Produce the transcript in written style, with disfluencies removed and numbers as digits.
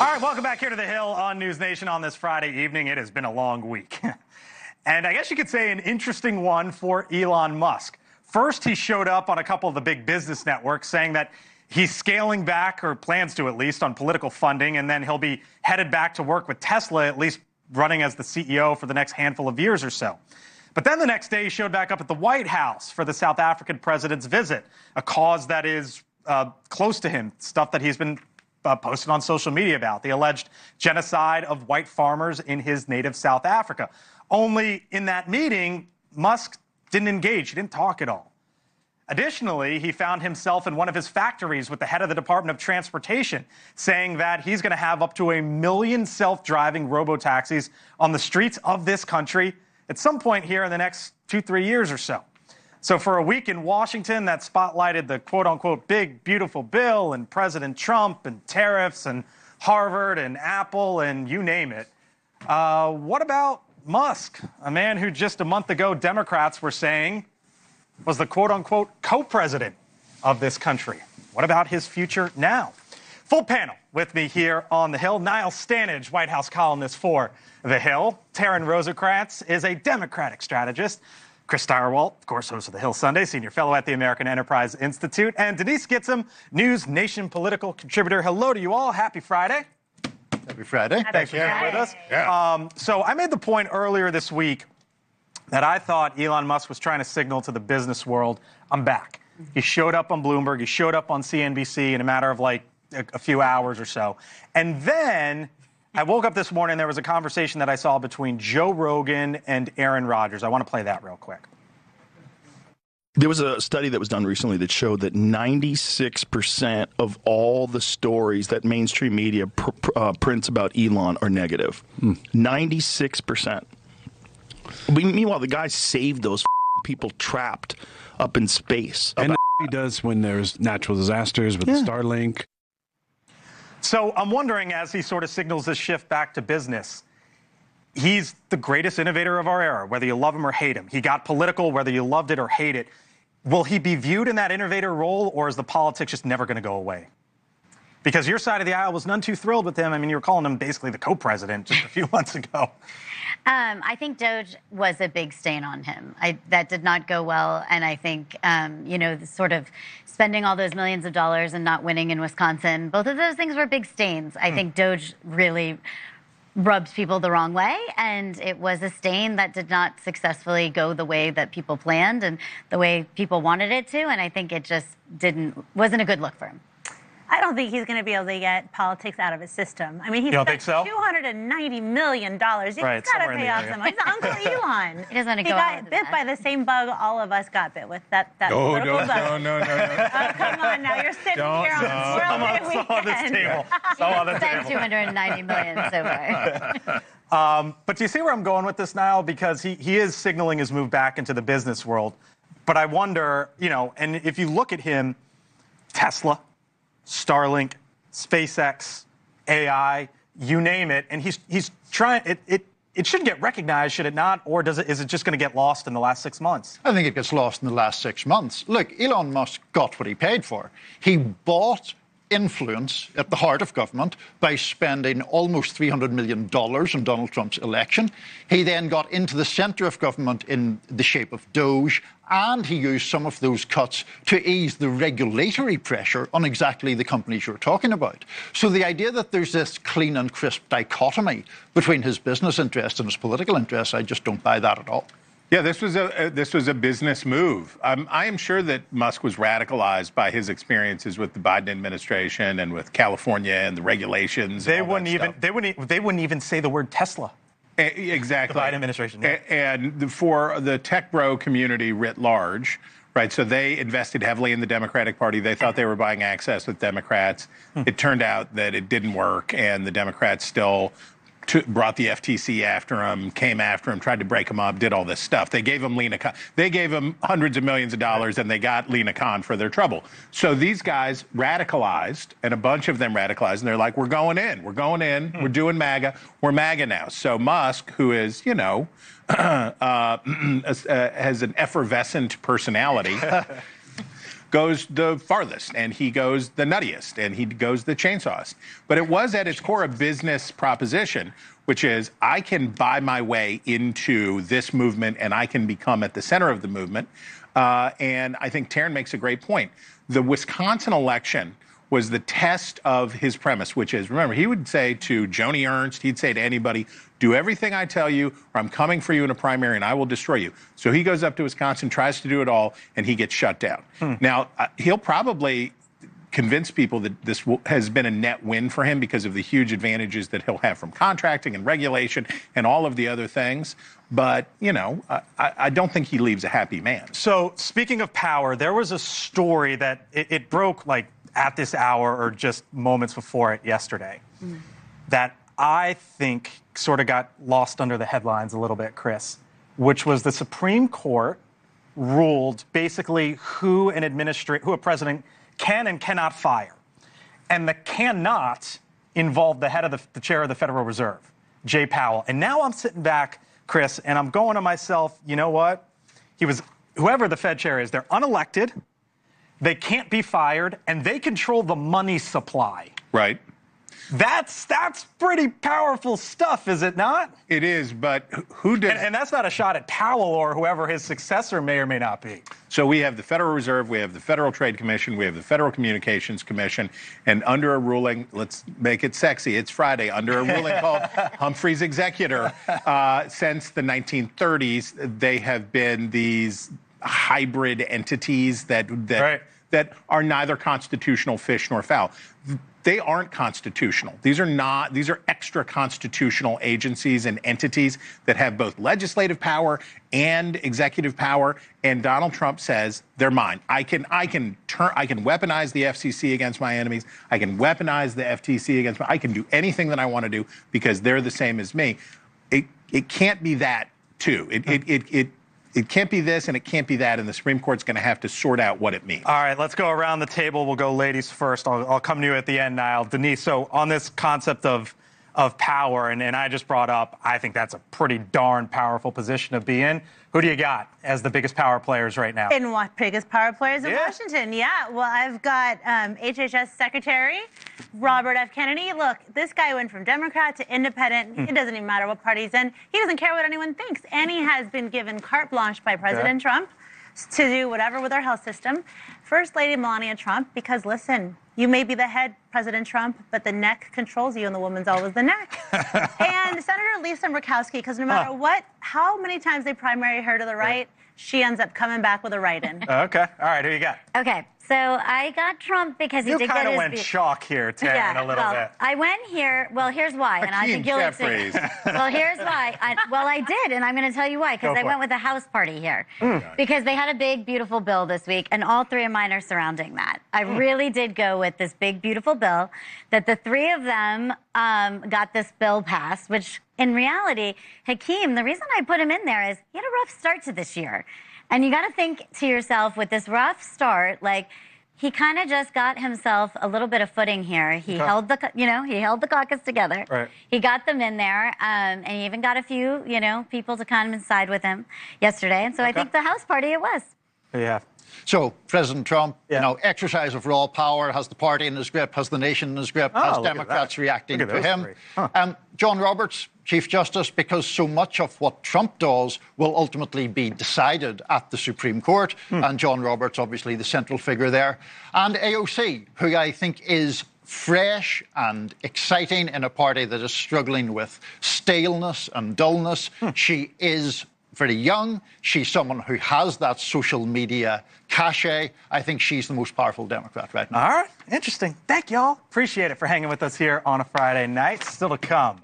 All right, welcome back here to The Hill on NewsNation on this Friday evening. It has been a long week. And I guess you could say an interesting one for Elon Musk. First, he showed up on a couple of the big business networks saying that he's scaling back, or plans to at least, on political funding, and then he'll be headed back to work with Tesla, at least running as the CEO for the next handful of years or so. But then the next day, he showed back up at the White House for the South African president's visit, a cause that is close to him, stuff that he's been posted on social media about, the alleged genocide of white farmers in his native South Africa. Only in that meeting, Musk didn't engage. He didn't talk at all. Additionally, he found himself in one of his factories with the head of the Department of Transportation, saying that he's going to have up to 1 million self-driving robo-taxis on the streets of this country at some point here in the next 2-3 years or so. So for a week in Washington that spotlighted the quote-unquote big, beautiful bill and President Trump and tariffs and Harvard and Apple and you name it, what about Musk, a man who just a month ago Democrats were saying was the quote-unquote co-president of this country? What about his future now? Full panel with me here on The Hill. Niall Stanage, White House columnist for The Hill. Taryn Rosenkranz is a Democratic strategist. Chris Stirewalt, of course, host of The Hill Sunday, senior fellow at the American Enterprise Institute. And Denise Gitsham, NewsNation political contributor. Hello to you all. Happy Friday. Happy Friday. Thanks for being with us. Yeah. So I made the point earlier this week that I thought Elon Musk was trying to signal to the business world, I'm back. He showed up on Bloomberg. He showed up on CNBC in a matter of like a few hours or so. And then I woke up this morning, there was a conversation that I saw between Joe Rogan and Aaron Rodgers. I want to play that real quick. There was a study that was done recently that showed that 96% of all the stories that mainstream media prints about Elon are negative. 96%. Meanwhile, the guy saved those people trapped up in space. And he does when there's natural disasters with Starlink. So I'm wondering, as he sort of signals this shift back to business, he's the greatest innovator of our era, whether you love him or hate him. He got political, whether you loved it or hate it. Will he be viewed in that innovator role, or is the politics just never going to go away? Because your side of the aisle was none too thrilled with him. I mean, you were calling him basically the co-president just a few months ago. I think Doge was a big stain on him. That did not go well. And I think, you know, sort of spending all those millions of dollars and not winning in Wisconsin, both of those things were big stains. I think Doge really rubbed people the wrong way, and it was a stain that did not successfully go the way that people planned and the way people wanted it to. And I think it just wasn't a good look for him. I don't think he's going to be able to get politics out of his system. I mean, he spent $290 million. You've got to pay off some money. It's Uncle Elon. He doesn't He got bit by the same bug all of us got bit with. That political bug. No. Oh, come on now. You're sitting here on Memorial Day weekend. Spent $290 million so far. But do you see where I'm going with this now? Because he is signaling his move back into the business world. But I wonder, you know, and if you look at him, Tesla, Starlink, SpaceX, AI, you name it, and he's trying. It should get recognized, should it not? Or is it just going to get lost in the last 6 months? I think it gets lost in the last 6 months. Look, Elon Musk got what he paid for. He bought influence at the heart of government by spending almost $300 million in Donald Trump's election. He then got into the center of government in the shape of Doge, and he used some of those cuts to ease the regulatory pressure on exactly the companies you're talking about. So the idea that there's this clean and crisp dichotomy between his business interests and his political interests, I just don't buy that at all. Yeah, this was a business move. I am sure that Musk was radicalized by his experiences with the Biden administration and with California and the regulations. They wouldn't even say the word Tesla. Exactly. The Biden administration. Yeah. And for the tech bro community writ large, right? So they invested heavily in the Democratic Party. They thought they were buying access with Democrats. It turned out that it didn't work, and the Democrats still brought the FTC after him, came after him, tried to break him up, did all this stuff. They gave him Lena Khan. They gave him hundreds of millions of dollars, and they got Lena Khan for their trouble. So these guys radicalized, and a bunch of them radicalized, and they're like, we're going in, we're doing MAGA, we're MAGA now. So Musk, who is, you know, has an effervescent personality, goes the farthest, and he goes the nuttiest, and he goes the chainsawest. But it was at its core a business proposition, which is I can buy my way into this movement, and I can become at the center of the movement. And I think Taryn makes a great point. The Wisconsin election was the test of his premise, which is, remember, he would say to Joni Ernst, he'd say to anybody, do everything I tell you, or I'm coming for you in a primary and I will destroy you. So he goes up to Wisconsin, tries to do it all, and he gets shut down. Now, he'll probably convince people that this has been a net win for him because of the huge advantages that he'll have from contracting and regulation and all of the other things. But, you know, I don't think he leaves a happy man. So speaking of power, there was a story that it broke like at this hour or just moments before it yesterday that I think sort of got lost under the headlines a little bit, Chris, which was the Supreme Court ruled basically who a president can and cannot fire. And the cannot involved the head of the chair of the Federal Reserve, Jay Powell. And now I'm sitting back, Chris, and I'm going to myself, you know what? Whoever the Fed chair is, they're unelected, they can't be fired, and they control the money supply. Right. That's pretty powerful stuff, is it not? It is, but who did... And that's not a shot at Powell or whoever his successor may or may not be. So we have the Federal Reserve, we have the Federal Trade Commission, we have the Federal Communications Commission, and under a ruling, let's make it sexy, it's Friday, under a ruling called Humphrey's Executor, since the 1930s, they have been these hybrid entities that are neither constitutional fish nor fowl. They aren't constitutional. These are extra constitutional agencies and entities that have both legislative power and executive power. And Donald Trump says they're mine. I can weaponize the FCC against my enemies. I can weaponize the FTC against I can do anything that I want to do because they're the same as me. It can't be that too. It can't be this and it can't be that, and the Supreme Court's going to have to sort out what it means. All right, let's go around the table. We'll go ladies first. I'll come to you at the end, Niall. Denise, so on this concept of power, and I just brought up, I think that's a pretty darn powerful position to be in. Who do you got as the biggest power players right now? In what biggest power players in Washington? Yeah, well, I've got HHS Secretary Robert F. Kennedy. Look, this guy went from Democrat to independent. It doesn't even matter what party he's in. He doesn't care what anyone thinks. And he has been given carte blanche by President Trump to do whatever with our health system. First Lady Melania Trump, because listen, you may be the head, President Trump, but the neck controls you, and the woman's always the neck. And Senator Lisa Murkowski, because no matter how many times they primary her to the right, she ends up coming back with a write-in. Okay. All right, who you got? Okay, so I got Trump because he did get his... You kind of went shock here, Taryn, a little bit. I went here... Well, here's why, and I think you'll... Well, here's why. I did, and I'm going to tell you why, because I went with a house party here. Because they had a big, beautiful bill this week, and all three of mine are surrounding that. I really did go with this big, beautiful bill, that the three of them got this bill passed, which... In reality, Hakeem, the reason I put him in there is he had a rough start to this year. And you got to think to yourself, with this rough start, like, he kind of just got himself a little bit of footing here. He held the caucus together. Right. He got them in there, and he even got a few, people to come and side with him yesterday. And so I think the house party it was. Yeah. So President Trump, exercise of raw power, has the party in his grip, has the nation in his grip, has Democrats reacting to him. John Roberts, Chief Justice, because so much of what Trump does will ultimately be decided at the Supreme Court, and John Roberts, obviously the central figure there. And AOC, who I think is fresh and exciting in a party that is struggling with staleness and dullness. She is very young. She's someone who has that social media cachet. I think she's the most powerful Democrat right now. All right. Interesting. Thank y'all. Appreciate it for hanging with us here on a Friday night. Still to come.